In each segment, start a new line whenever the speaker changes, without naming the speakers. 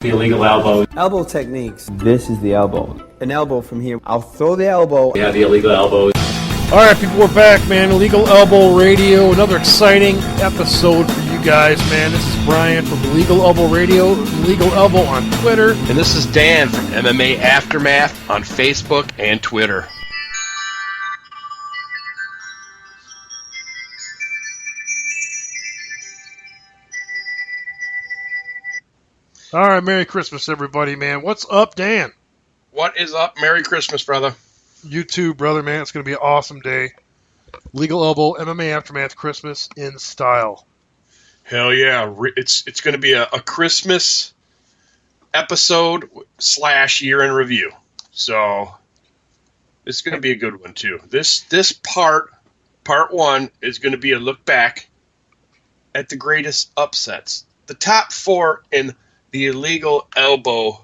The illegal elbow.
Elbow techniques. This is the elbow. An elbow from here. I'll throw the elbow.
Yeah, the illegal elbow.
All right, people, we're back, man. Illegal Elbow Radio. Another exciting episode for you guys, man. This is Brian from Illegal Elbow Radio, Illegal Elbow on Twitter.
And this is Dan from MMA Aftermath on Facebook and Twitter.
All right, Merry Christmas, everybody, man. What's up, Dan?
What is up? Merry Christmas, brother.
You too, brother, man. It's going to be an awesome day. Legal Elbow, MMA Aftermath, Christmas in style.
Hell yeah. It's going to be a Christmas episode / year in review. So it's going to be a good one, too. This part one, is going to be a look back at the greatest upsets. The top 4 in the Illegal Elbow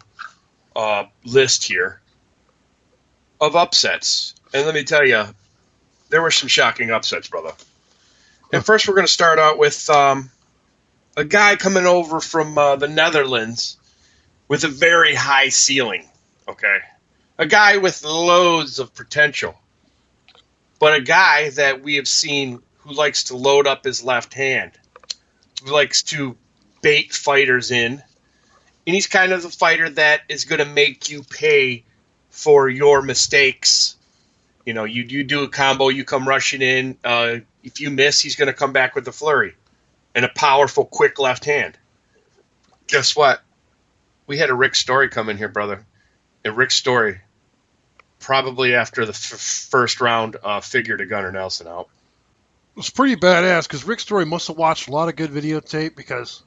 list here of upsets. And let me tell you, there were some shocking upsets, brother. And first we're going to start out with a guy coming over from the Netherlands with a very high ceiling, okay? A guy with loads of potential. But a guy that we have seen who likes to load up his left hand, who likes to bait fighters in. And he's kind of the fighter that is going to make you pay for your mistakes. You know, you do a combo, you come rushing in. If you miss, he's going to come back with a flurry and a powerful, quick left hand. Guess what? We had a Rick Story come in here, brother. And Rick Story, probably after the first round, figured a Gunnar Nelson out.
It was pretty badass because Rick Story must have watched a lot of good videotape because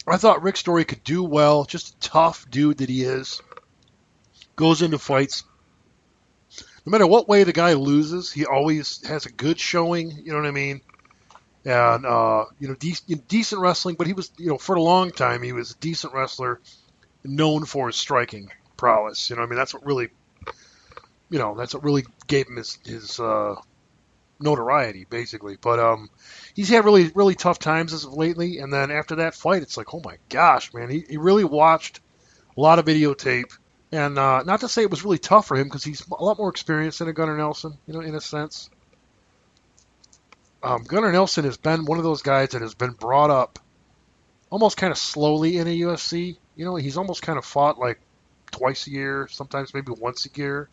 I thought Rick Story could do well. Just a tough dude that he is. Goes into fights. No matter what way the guy loses, he always has a good showing. You know what I mean? And decent wrestling. But he was, for a long time, he was a decent wrestler, known for his striking prowess. You know what I mean? That's what really gave him his notoriety, basically. But he's had really, really tough times as of lately. And then after that fight, it's like, oh my gosh, man, he really watched a lot of videotape. And not to say it was really tough for him because he's a lot more experienced than a Gunnar Nelson, in a sense. Gunnar Nelson has been one of those guys that has been brought up almost kind of slowly in a UFC. He's almost kind of fought like twice a year, sometimes maybe once a year.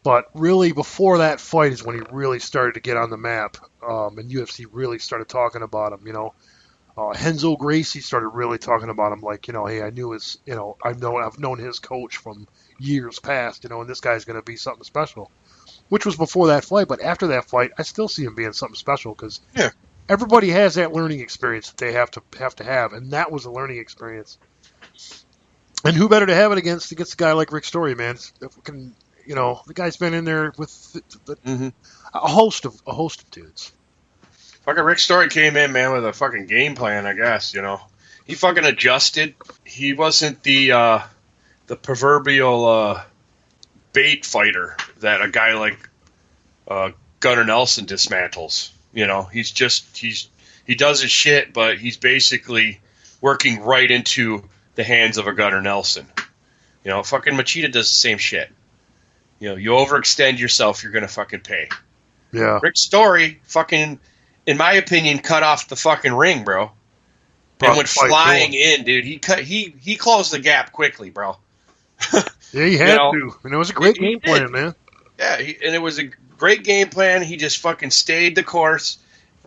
But really, before that fight is when he really started to get on the map, and UFC really started talking about him. Renzo Gracie started really talking about him, like, hey, I knew his, I've known his coach from years past, and this guy's going to be something special, which was before that fight. But after that fight, I still see him being something special because everybody has that learning experience that they have to have, and that was a learning experience. And who better to have it against a guy like Rick Story, man? The guy's been in there with a host of dudes.
Fucking Rick Story came in, man, with a fucking game plan, I guess, He fucking adjusted. He wasn't the proverbial bait fighter that a guy like Gunnar Nelson dismantles. He does his shit, but he's basically working right into the hands of a Gunnar Nelson. Fucking Machida does the same shit. You overextend yourself, you're going to fucking pay.
Yeah.
Rick Story fucking, in my opinion, cut off the fucking ring, bro. And went flying in, dude. He closed the gap quickly, bro.
Yeah, he had to. And it was a great game plan, man.
Yeah, and it was a great game plan. He just fucking stayed the course,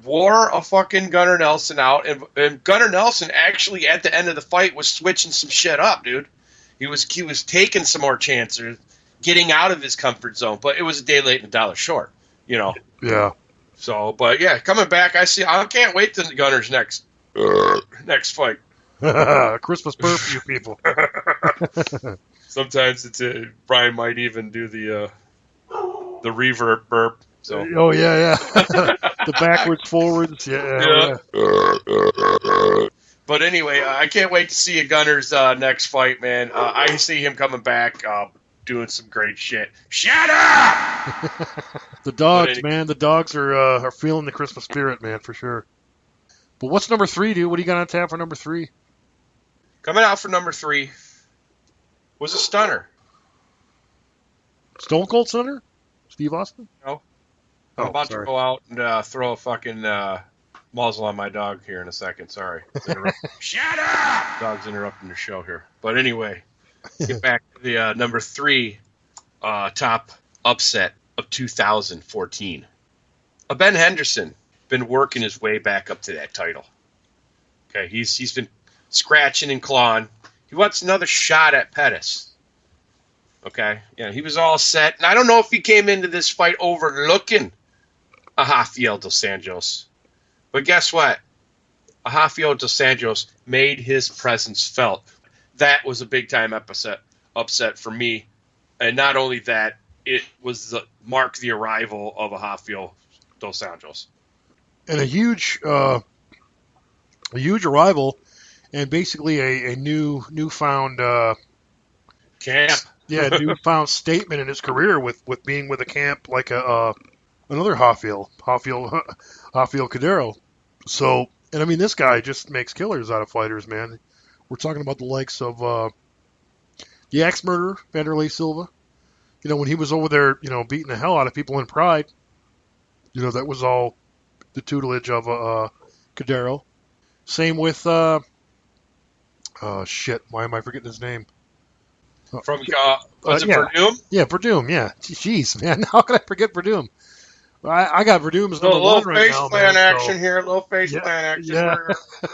wore a fucking Gunnar Nelson out, and Gunnar Nelson actually at the end of the fight was switching some shit up, dude. He was taking some more chances, getting out of his comfort zone, but it was a day late and a dollar short,
Yeah.
So, but yeah, coming back, I can't wait to Gunnar's next fight.
Christmas burp for you people.
Sometimes Brian might even do the reverb burp. So.
Oh yeah. The backwards, forwards, yeah.
But anyway, I can't wait to see Gunnar's next fight, man. I see him coming back, doing some great shit. Shut up!
The dogs, man. The dogs are feeling the Christmas spirit, man, for sure. But what's number 3, dude? What do you got on tap for number 3?
Coming out for number 3 was a stunner.
Stone Cold Stunner? Steve Austin?
No.
Oh,
I'm about
sorry.
to go out and throw a fucking muzzle on my dog here in a second. Sorry. Shut up! Dog's interrupting the show here. But anyway, get back to the number 3 top upset of 2014. Ben Henderson been working his way back up to that title. Okay, he's been scratching and clawing. He wants another shot at Pettis. Okay, yeah, he was all set, and I don't know if he came into this fight overlooking Rafael dos Anjos, but guess what? Rafael dos Anjos made his presence felt. That was a big time upset for me, and not only that, it was mark the arrival of Rafael dos Anjos.
And a huge arrival, and basically a newfound
Camp.
newfound statement in his career with being with a camp like another Rafael Cadero. So, and I mean, this guy just makes killers out of fighters, man. We're talking about the likes of the axe murderer Vanderlei Silva. You know, when he was over there, you know, beating the hell out of people in Pride. You know, that was all the tutelage of Cadero. Same with shit. Why am I forgetting his name?
From was it Verdum?
Yeah, Verdum. Yeah, jeez, man. How could I forget Verdum? I got Verdum as number one right now, man.
Little face plan action here. Little face plan action.
Yeah.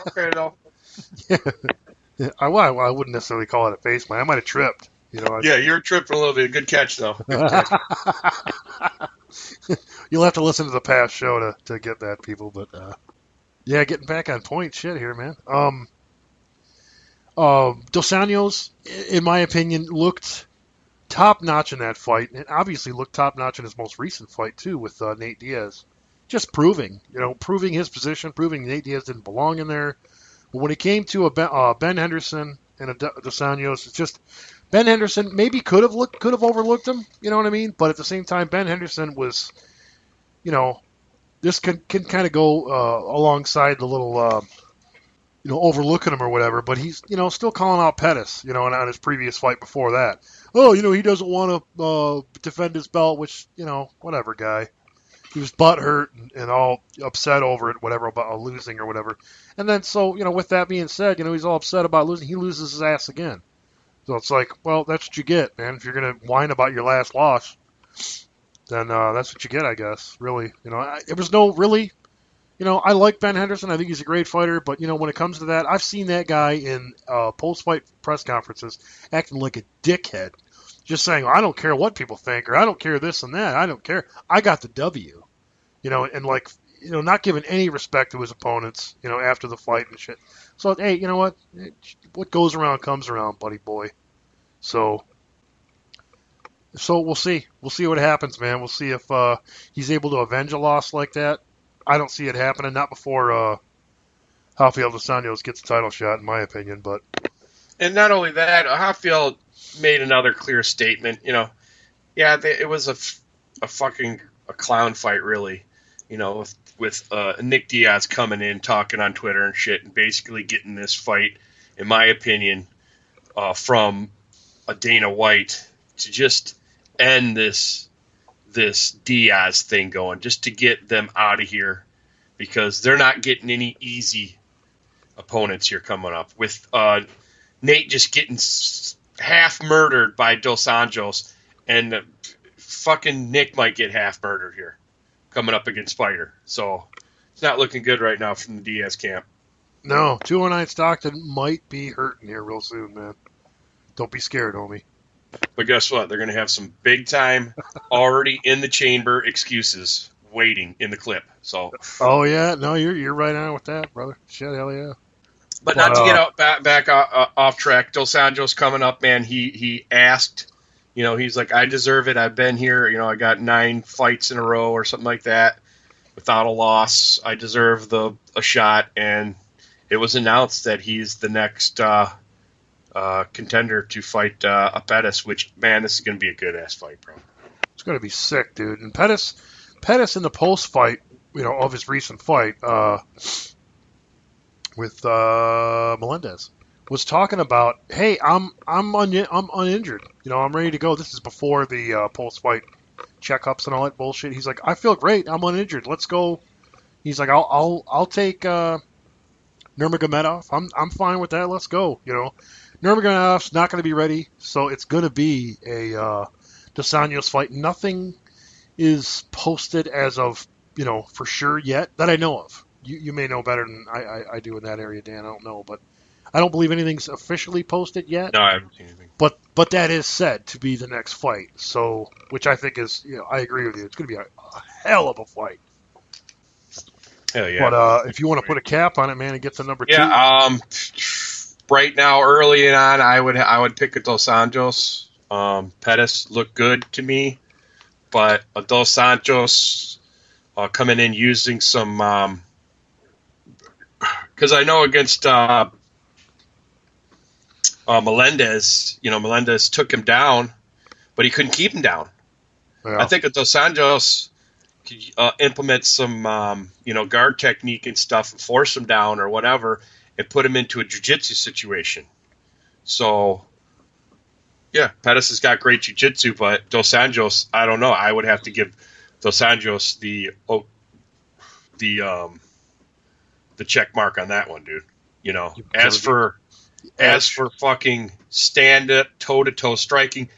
Okay, though.
Yeah. I wouldn't necessarily call it a face plan. I might have tripped. You know.
Yeah, you're tripping a little bit. Good catch, though. Good catch.
You'll have to listen to the past show to get that, people. But yeah, getting back on point, shit here, man. Dos Anjos, in my opinion, looked top notch in that fight, and obviously looked top notch in his most recent fight too with Nate Diaz. Just proving his position, proving Nate Diaz didn't belong in there. But when it came to a Ben Henderson and a Dos Anjos, it's just Ben Henderson maybe could have overlooked him. You know what I mean? But at the same time, Ben Henderson was, you know, this can kind of go alongside the little. Overlooking him or whatever, but he's, still calling out Pettis, and on his previous fight before that. Oh, he doesn't want to defend his belt, which, whatever, guy. He was butthurt and all upset over it, whatever, about losing or whatever. And then, so, with that being said, he's all upset about losing. He loses his ass again. So it's like, well, that's what you get, man. If you're going to whine about your last loss, then that's what you get, I guess, really. It was no really... I like Ben Henderson. I think he's a great fighter. But, when it comes to that, I've seen that guy in post-fight press conferences acting like a dickhead. Just saying, I don't care what people think, or I don't care this and that. I don't care. I got the W. And not giving any respect to his opponents, after the fight and shit. So, hey, you know what? What goes around comes around, buddy boy. So we'll see. We'll see what happens, man. We'll see if he's able to avenge a loss like that. I don't see it happening, not before Rafael dos Anjos gets a title shot, in my opinion. But
and not only that, Rafael made another clear statement. It was a fucking clown fight, really. With Nick Diaz coming in, talking on Twitter and shit, and basically getting this fight, in my opinion, from a Dana White to just end this Diaz thing going, just to get them out of here, because they're not getting any easy opponents here coming up. With Nate just getting half murdered by Dos Anjos, and fucking Nick might get half murdered here coming up against Spider. So it's not looking good right now from the Diaz camp.
No, 209 Stockton might be hurting here real soon, man. Don't be scared, homie.
But guess what? They're going to have some big time, already in the chamber excuses waiting in the clip. So.
Oh yeah, no, you're right on with that, brother. Shit, hell yeah.
But not to get back off track. Dos Anjos coming up, man. He asked, he's like, I deserve it. I've been here. I got 9 fights in a row or something like that without a loss. I deserve a shot, and it was announced that he's the next. Contender to fight Pettis, which, man, this is going to be a good-ass fight, bro.
It's going to be sick, dude. And Pettis in the post-fight, of his recent fight with Melendez, was talking about, hey, I'm uninjured. You know, I'm ready to go. This is before the post-fight checkups and all that bullshit. He's like, I feel great. I'm uninjured. Let's go. He's like, I'll take Nurmagomedov. I'm fine with that. Let's go. You know, Nurmagomedov's not going to be ready, so it's going to be a Dos Anjos fight. Nothing is posted as of, you know, for sure yet that I know of. You may know better than I do in that area, Dan. I don't know, but I don't believe anything's officially posted yet.
No, I haven't seen anything.
But that is said to be the next fight. So, which I think is, you know, I agree with you. It's going to be a hell of a fight.
Hell yeah.
But if you want to put a cap on it, man, and get to number 2.
Yeah. Right now, early on, I would pick a Dos Anjos. Pettis looked good to me, but a Dos Anjos coming in using some. Because I know against Melendez, you know, Melendez took him down, but he couldn't keep him down.
Yeah.
I think a Dos Anjos could implement some, you know, guard technique and stuff and force him down or whatever and put him into a jiu-jitsu situation. So, yeah, Pettis has got great jiu-jitsu, but Dos Anjos, I don't know. I would have to give Dos Anjos the check mark on that one, dude. You know, as for fucking stand-up, toe-to-toe striking,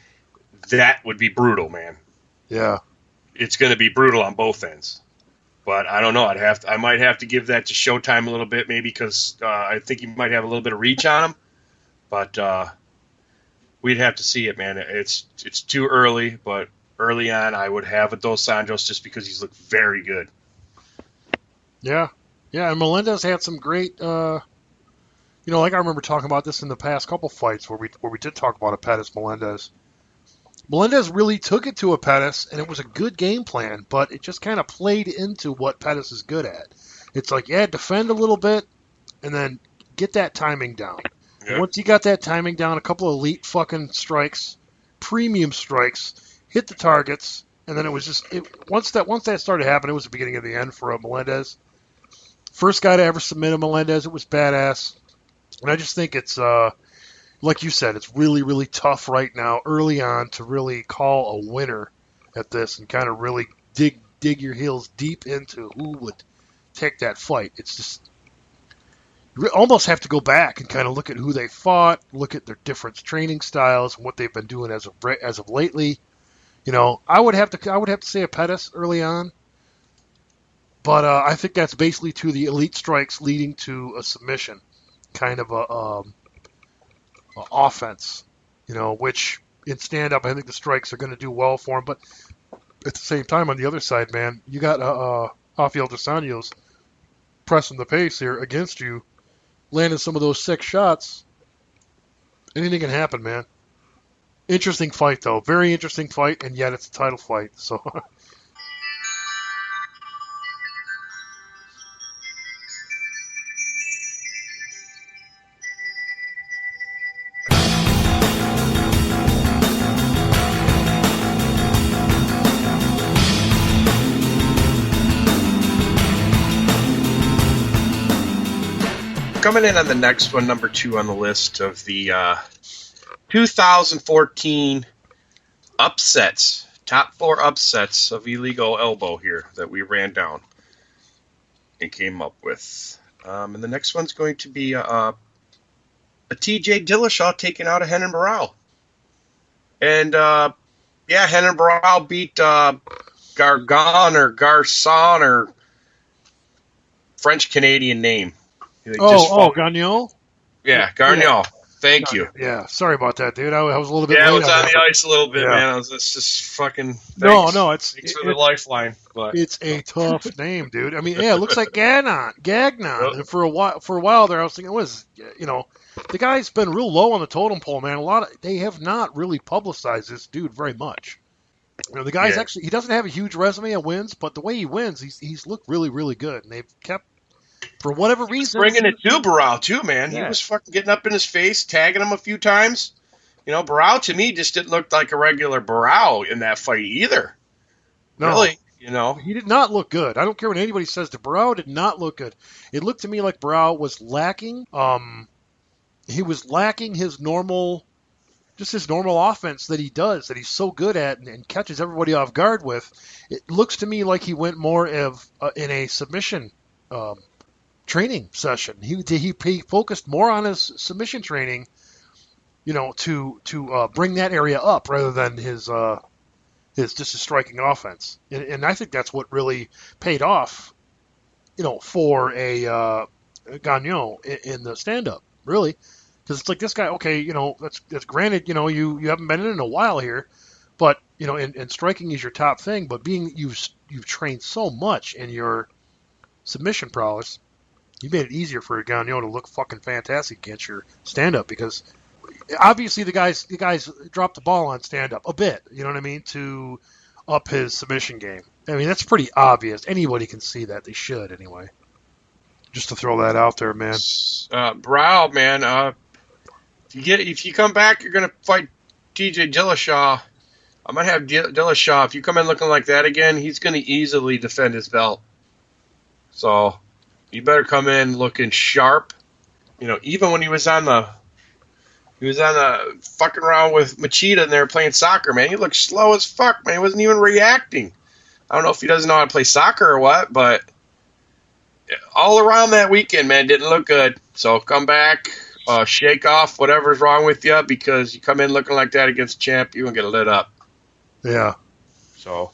that would be brutal, man.
Yeah.
It's going to be brutal on both ends. But I don't know. I might have to give that to Showtime a little bit, maybe, because I think he might have a little bit of reach on him. But we'd have to see it, man. It's too early, but early on, I would have a Dos Anjos just because he's looked very good.
Yeah. Yeah, and Melendez had some great, you know, like I remember talking about this in the past couple fights where we did talk about a Pettis Melendez. Melendez really took it to a Pettis, and it was a good game plan, but it just kind of played into what Pettis is good at. It's like, yeah, defend a little bit, and then get that timing down.
Yeah.
Once you got that timing down, a couple of elite fucking strikes, premium strikes, hit the targets, and then it was just once that started happening, it was the beginning of the end for Melendez. First guy to ever submit a Melendez, it was badass. And I just think it's, like you said, it's really, really tough right now, early on, to really call a winner at this and kind of really dig your heels deep into who would take that fight. It's just, you almost have to go back and kind of look at who they fought, look at their different training styles, and what they've been doing as of lately. You know, I would have to say a Pettis early on. But I think that's basically to the elite strikes leading to a submission, kind of a offense, you know, which in stand-up I think the strikes are going to do well for him. But at the same time, on the other side, man, you got Rafael Dos Anjos pressing the pace here against you, landing some of those sick shots. Anything can happen, man. Interesting fight, though. Very interesting fight, and yet it's a title fight. So.
Coming in on the next one, number 2 on the list of the 2014 upsets, top 4 upsets of illegal elbow here that we ran down and came up with. And the next one's going to be a TJ Dillashaw taking out a Renan Barão. And, yeah, Renan Barão beat Gargan or Garçon or French-Canadian name.
Gagnon?
Yeah, Gagnon. Yeah. Thank you.
Yeah, sorry about that, dude. I was a little bit late.
Yeah, I was on the ice a little bit, man. It's just fucking. Thanks.
No,
it's for the lifeline. But
it's a tough name, dude. I mean, yeah, it looks like Gagnon. Yep. And for a while there, I was thinking, the guy's been real low on the totem pole, man. They have not really publicized this dude very much. You know, the guy's actually, he doesn't have a huge resume of wins, but the way he wins, he's looked really, really good, and they've kept. For whatever reason,
bringing it to Barão too, man. Yeah. He was fucking getting up in his face, tagging him a few times. You know, Barão to me just didn't look like a regular Barão in that fight either. No. Really, you know,
he did not look good. I don't care what anybody says. Barão did not look good. It looked to me like Barão was lacking he was lacking his normal offense that he does, that he's so good at and catches everybody off guard with. It looks to me like he went more of in a submission training session. He focused more on his submission training, to bring that area up rather than his just a striking offense. And I think that's what really paid off, for a Gagnon in the stand-up, really. Because it's like this guy, okay, that's granted, you haven't been in a while here, but, and striking is your top thing, but you've trained so much in your submission prowess, you made it easier for a Gagnon to look fucking fantastic against your stand-up, because obviously the guys dropped the ball on stand-up a bit, you know what I mean, to up his submission game. I mean, that's pretty obvious. Anybody can see that. They should, anyway. Just to throw that out there, man.
Brow, man, if you come back, you're going to fight TJ Dillashaw. I'm going to have Dillashaw. If you come in looking like that again, he's going to easily defend his belt. So you better come in looking sharp. Even when he was on the fucking around with Machida and they were playing soccer, man, he looked slow as fuck, man. He wasn't even reacting. I don't know if he doesn't know how to play soccer or what, but all around that weekend, man, didn't look good. So come back, shake off whatever's wrong with you, because you come in looking like that against the champ, you're going to get lit up.
Yeah.
So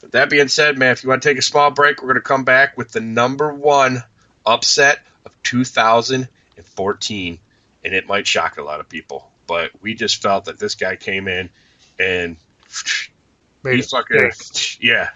with that being said, man, if you want to take a small break, we're going to come back with the number one upset of 2014. And it might shock a lot of people. But we just felt that this guy came in and yeah.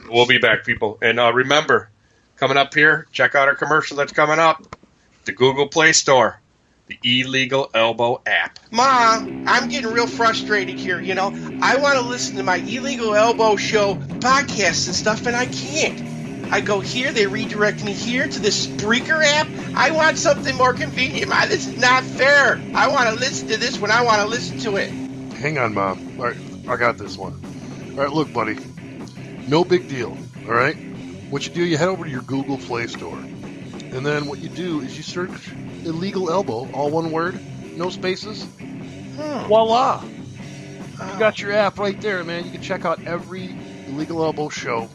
We'll be back, people. And remember, coming up here, check out our commercial that's coming up. The Google Play Store. The Illegal Elbow app.
Mom, I'm getting real frustrated here, I want to listen to my Illegal Elbow show podcasts and stuff, and I can't. I go here, they redirect me here to the Spreaker app. I want something more convenient. This is not fair. I want to listen to this when I want to listen to it.
Hang on, Mom. All right, I got this one. All right, look, buddy. No big deal, all right? What you do, you head over to your Google Play Store. And then what you do is you search Illegal Elbow, all one word, no spaces. Voila. You got your app right there, man. You can check out every Illegal Elbow show.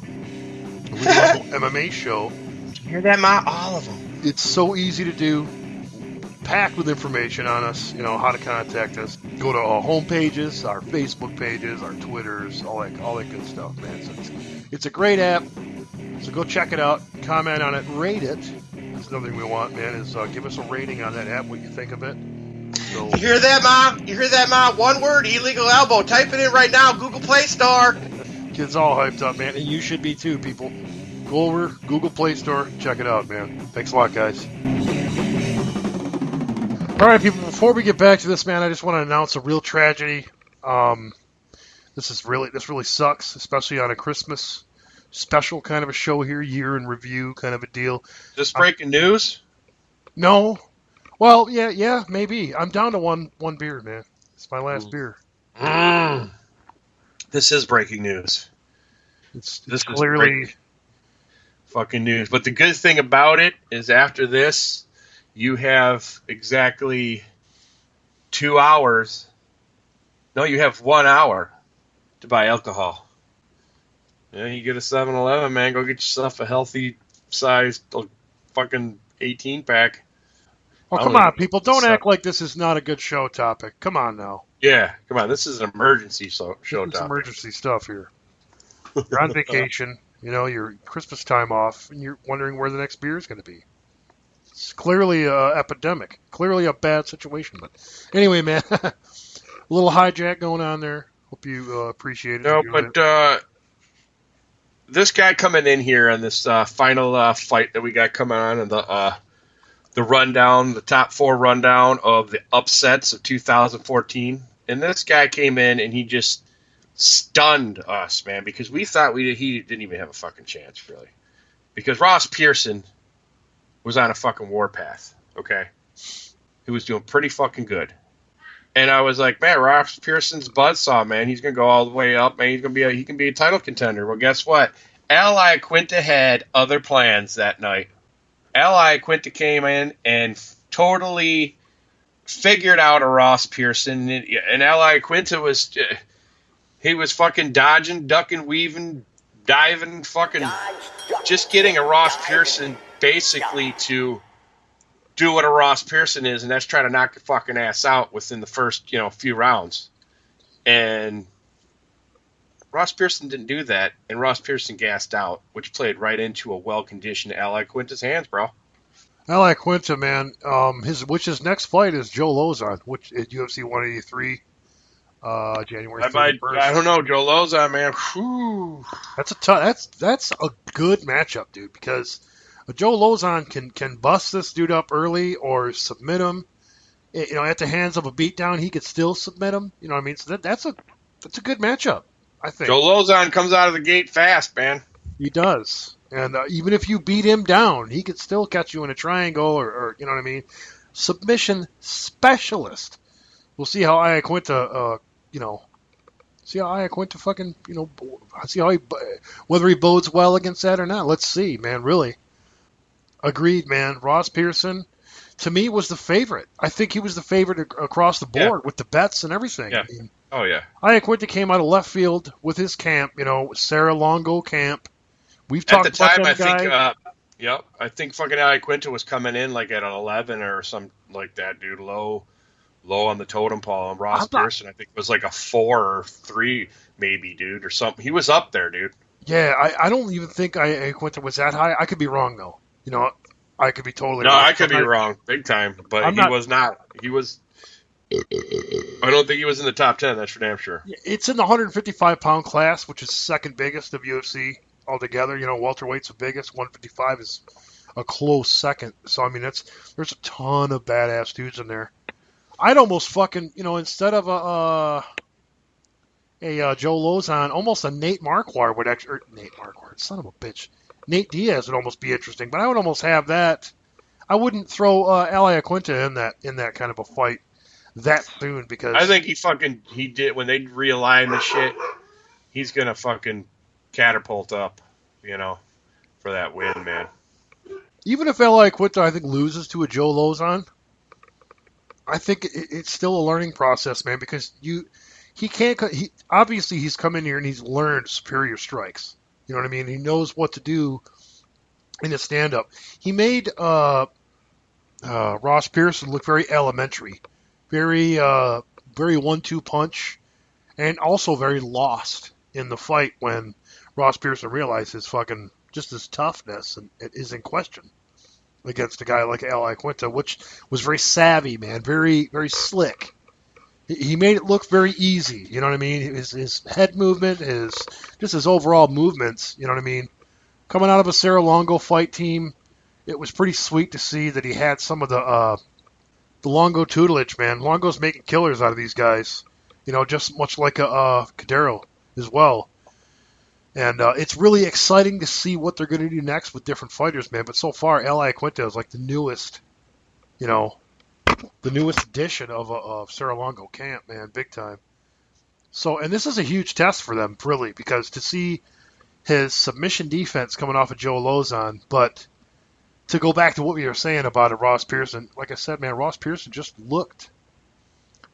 Illegal Elbow MMA show.
You hear that, Ma? All of them.
It's so easy to do. Packed with information on us, how to contact us. Go to our home pages, our Facebook pages, our Twitters, all that good stuff, man. So it's a great app. So go check it out, comment on it, rate it. That's another thing we want, man, is give us a rating on that app, what you think of it. So,
you hear that, Ma? You hear that, Ma? One word, Illegal Elbow. Type it in right now, Google Play Store.
Kids all hyped up, man, and you should be too, people. Go over, Google Play Store, check it out, man. Thanks a lot, guys. All right, people, before we get back to this, man, I just want to announce a real tragedy. This really sucks, especially on a Christmas special kind of a show here, year in review kind of a deal.
Just breaking news?
No. Well, yeah, maybe. I'm down to one beer, man. It's my last beer.
This is breaking news.
It's clearly
fucking news. But the good thing about it is after this, you have exactly 2 hours. No, you have 1 hour to buy alcohol. Yeah, you get a 7-Eleven, man. Go get yourself a healthy sized fucking 18-pack.
Oh, come on, people. Don't act like this is not a good show topic. Come on now.
Yeah, come on. This is an emergency show topic.
It's emergency stuff here. You're on vacation, your Christmas time off, and you're wondering where the next beer is going to be. It's clearly an epidemic. Clearly a bad situation. But anyway, man, a little hijack going on there. Hope you appreciate it.
No, but this guy coming in here on this final fight that we got coming on, and the rundown, the top 4 rundown of the upsets of 2014. And this guy came in and he just stunned us, man, because we thought he didn't even have a fucking chance, really. Because Ross Pearson was on a fucking warpath, okay? He was doing pretty fucking good. And I was like, man, Ross Pearson's buzzsaw, man. He's going to go all the way up, man. He can be a title contender. Well, guess what? Al Iaquinta had other plans that night. Al Iaquinta came in and totally figured out a Ross Pearson, and Ally Quinta was he was fucking dodging, ducking, weaving, diving, fucking just getting a Ross Pearson basically to do what a Ross Pearson is, and that's try to knock your fucking ass out within the first few rounds. And Ross Pearson didn't do that, and Ross Pearson gassed out, which played right into a well-conditioned Ally Quinta's hands, bro.
Ally Quinta, man, his next fight is Joe Lozon, which at UFC 183, January 31st.
I don't know, Joe Lozon, man. Whew.
That's a good matchup, dude, because Joe Lozon can bust this dude up early or submit him. At the hands of a beatdown, he could still submit him. You know what I mean? So that's a good matchup, I think.
Joe Lozon comes out of the gate fast, man.
He does. And even if you beat him down, he could still catch you in a triangle or you know what I mean? Submission specialist. We'll see how Iaquinta, see how Iaquinta fucking, see how whether he bodes well against that or not. Let's see, man, really. Agreed, man. Ross Pearson, to me, was the favorite. I think he was the favorite across the board with the bets and everything.
Yeah.
I mean,
Oh, yeah.
Iaquinta came out of left field with his camp, Sarah Longo camp. We've talked
At the time,
about that guy.
I think fucking Iaquinta was coming in like at an 11 or something like that, dude. Low on the totem pole. And Ross Pearson, I think, was like a 4 or 3 maybe, dude, or something. He was up there, dude.
Yeah, I don't even think Iaquinta was that high. I could be wrong, though. I could be totally
No,
wrong.
I could be wrong, big time. But was not. He was. I don't think he was in the top 10. That's for damn sure.
It's in the 155-pound class, which is second biggest of UFC altogether. Welterweight's the biggest. 155 is a close second. So I mean, there's a ton of badass dudes in there. I'd almost fucking instead of a Joe Lozon, almost a Nate Marquardt would actually. Nate Marquardt, son of a bitch. Nate Diaz would almost be interesting, but I would almost have that. I wouldn't throw Ally Quinta in that kind of a fight that soon because
I think he did when they realign the shit. He's gonna fucking catapult up, for that win, man.
Even if Ally Quinta, I think, loses to a Joe Lozon, I think it's still a learning process, man, because obviously he's come in here and he's learned superior strikes. You know what I mean? He knows what to do in a stand-up. He made Ross Pearson look very elementary, very 1-2 punch, and also very lost in the fight when Ross Pearson realized his toughness and it is in question against a guy like Ally Quinta, which was very savvy, man, very, very slick. He made it look very easy, you know what I mean? His head movement, his overall movements, you know what I mean? Coming out of a Sarah Longo fight team, it was pretty sweet to see that he had some of the Longo tutelage, man. Longo's making killers out of these guys, just much like Cadero as well. And it's really exciting to see what they're going to do next with different fighters, man. But so far, Ally Quinta is like the newest, the newest edition of Sarah Longo camp, man, big time. So, and this is a huge test for them, really, because to see his submission defense coming off of Joe Lozon, but to go back to what we were saying about it, Ross Pearson, like I said, man, Ross Pearson just looked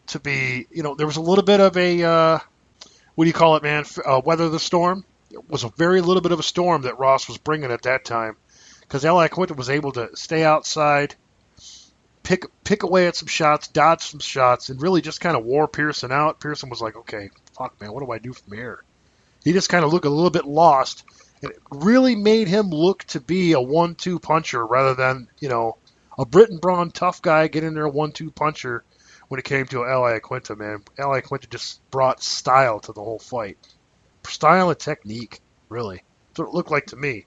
to be, there was a little bit of a, what do you call it, man, weather the storm. It was a very little bit of a storm that Ross was bringing at that time because Ally Quinta was able to stay outside, pick away at some shots, dodge some shots, and really just kind of wore Pearson out. Pearson was like, okay, fuck, man, what do I do from here? He just kind of looked a little bit lost, and it really made him look to be a 1-2 puncher rather than, a Britain Braun tough guy get in there a 1-2 puncher when it came to Ally Quinta, man. Ally Quinta just brought style to the whole fight. Style and technique, really. That's what it looked like to me.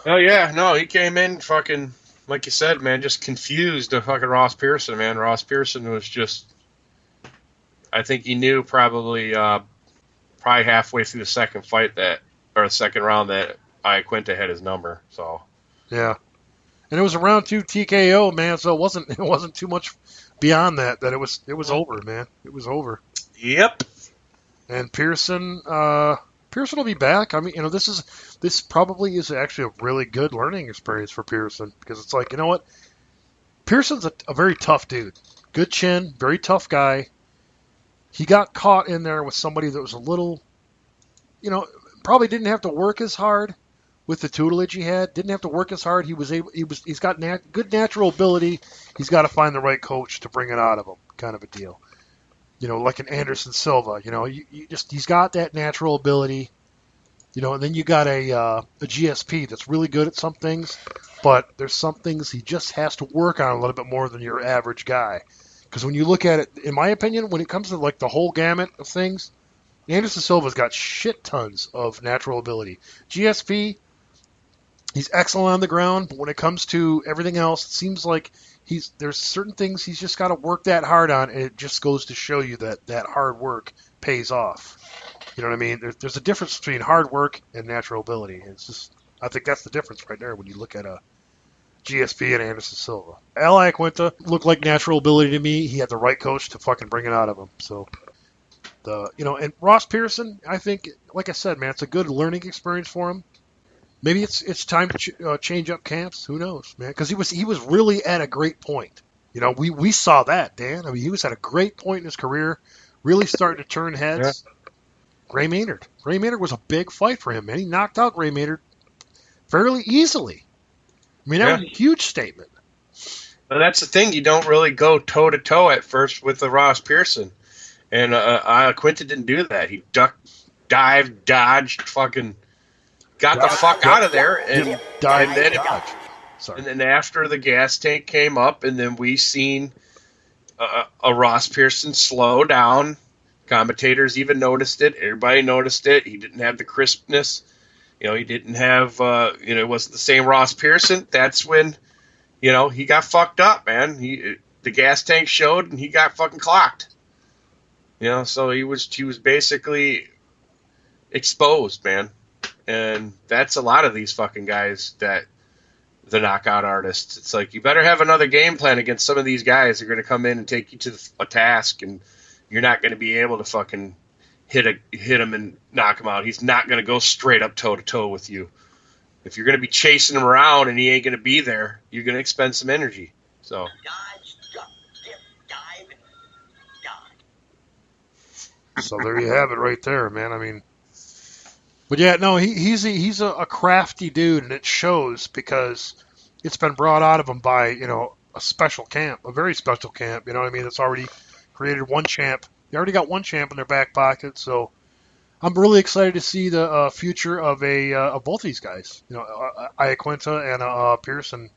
Oh, yeah. No, he came in fucking, like you said, man, just confused the fucking Ross Pearson, man. Ross Pearson was just, I think he knew probably halfway through the second round that Iaquinta had his number. So
yeah, and it was a round 2 TKO, man. So it wasn't too much beyond that it was over, man. It was over.
Yep.
And Pearson will be back. I mean, this probably is actually a really good learning experience for Pearson because it's like, you know what, Pearson's a very tough dude. Good chin, very tough guy. He got caught in there with somebody that was a little, probably didn't have to work as hard with the tutelage he had. Didn't have to work as hard. He's got good natural ability. He's got to find the right coach to bring it out of him, kind of a deal. Like an Anderson Silva. He's got that natural ability. And then you got a GSP that's really good at some things, but there's some things he just has to work on a little bit more than your average guy. Because when you look at it, in my opinion, when it comes to like the whole gamut of things, Anderson Silva's got shit tons of natural ability. GSP, he's excellent on the ground, but when it comes to everything else, it seems like there's certain things he's just got to work that hard on, and it just goes to show you that hard work pays off. You know what I mean? There's a difference between hard work and natural ability. I think that's the difference right there when you look at a GSP and Anderson Silva. Ally Quinta looked like natural ability to me. He had the right coach to fucking bring it out of him. So, and Ross Pearson, I think, like I said, man, it's a good learning experience for him. Maybe it's time to change up camps. Who knows, man? Because he was really at a great point. We saw that, Dan. I mean, he was at a great point in his career, really starting to turn heads. Yeah. Gray Maynard was a big fight for him, man. He knocked out Gray Maynard fairly easily. I mean, that was a huge statement.
Well, that's the thing. You don't really go toe-to-toe at first with the Ross Pearson. And Quinta didn't do that. He ducked, dived, dodged, fucking got the fuck out of there. And then after the gas tank came up, and then we seen a Ross Pearson slow down. Commentators even noticed it. Everybody noticed it. He didn't have the crispness. He didn't have, it wasn't the same Ross Pearson. That's when, he got fucked up, man. The gas tank showed, and he got fucking clocked. So he was basically exposed, man. And that's a lot of these fucking guys that the knockout artists. It's like, you better have another game plan against some of these guys. They're going to come in and take you to a task, and you're not going to be able to fucking hit him and knock him out. He's not going to go straight up toe-to-toe with you. If you're going to be chasing him around and he ain't going to be there, you're going to expend some energy. So.
So there you have it right there, man. I mean, but yeah, no, he's a crafty dude, and it shows because it's been brought out of him by, a special camp, a very special camp. You know what I mean? It's already created one champ. They already got one champ in their back pocket, so I'm really excited to see the future of of both these guys. Iaquinta and Pearson,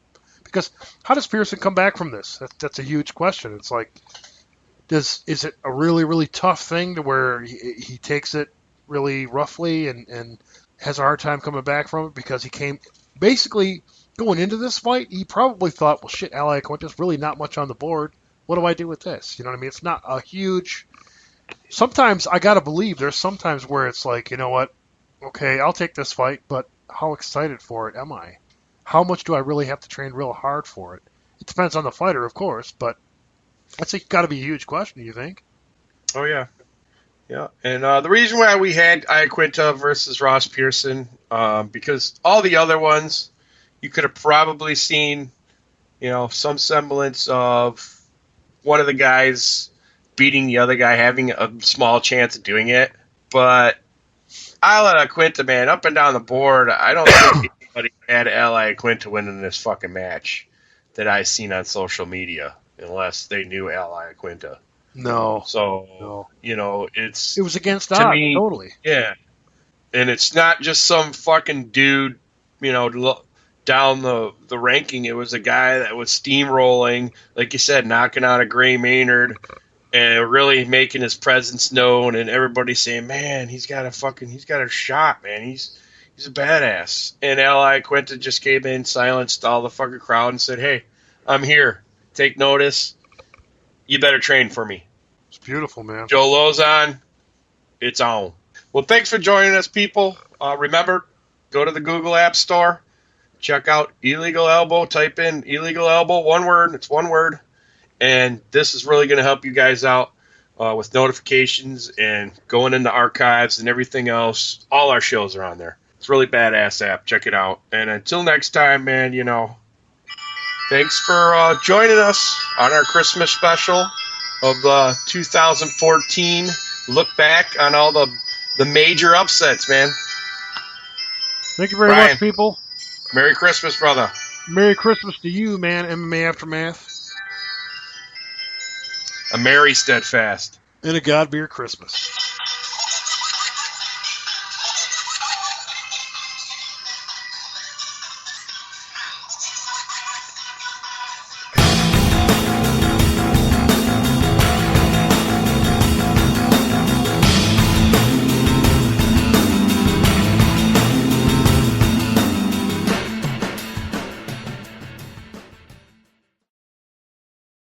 because how does Pearson come back from this? That's a huge question. It's like, is it a really, really tough thing to where he takes it really roughly and has a hard time coming back from it because he came basically going into this fight? He probably thought, well, shit, Ally Iaquinta's really not much on the board. What do I do with this? You know what I mean? It's not a huge. Sometimes I gotta believe there's sometimes where it's like, you know what? Okay, I'll take this fight, but how excited for it am I? How much do I really have to train real hard for it? It depends on the fighter, of course, but that's got to be a huge question. You think?
Oh yeah, yeah. And the reason why we had Iaquinta versus Ross Pearson, because all the other ones, you could have probably seen, some semblance of one of the guys beating the other guy, having a small chance of doing it. But Ally Iaquinta, man, up and down the board, I don't think anybody had Ally Iaquinta winning this fucking match that I seen on social media, unless they knew Ally Iaquinta.
No.
So,
no.
it
was against odds, totally.
Yeah. And it's not just some fucking dude, down the ranking. It was a guy that was steamrolling, like you said, knocking out a Gray Maynard and really making his presence known, and everybody saying, man, he's got a shot, man. He's a badass. And Ally Iaquinta just came in, silenced all the fucking crowd and said, hey, I'm here. Take notice. You better train for me.
It's beautiful, man.
Joe Lozon, it's on. Well, thanks for joining us, people. Remember, go to the Google App Store. Check out Illegal Elbow. Type in Illegal Elbow, one word. It's one word. And this is really going to help you guys out with notifications and going into archives and everything else. All our shows are on there. It's a really badass app. Check it out. And until next time, man, Thanks for joining us on our Christmas special of 2014. Look back on all the major upsets, man.
Thank you very
Brian.
much, people.
Merry Christmas, brother.
Merry Christmas to you, man, MMA Aftermath.
A merry steadfast.
And a God be your Christmas.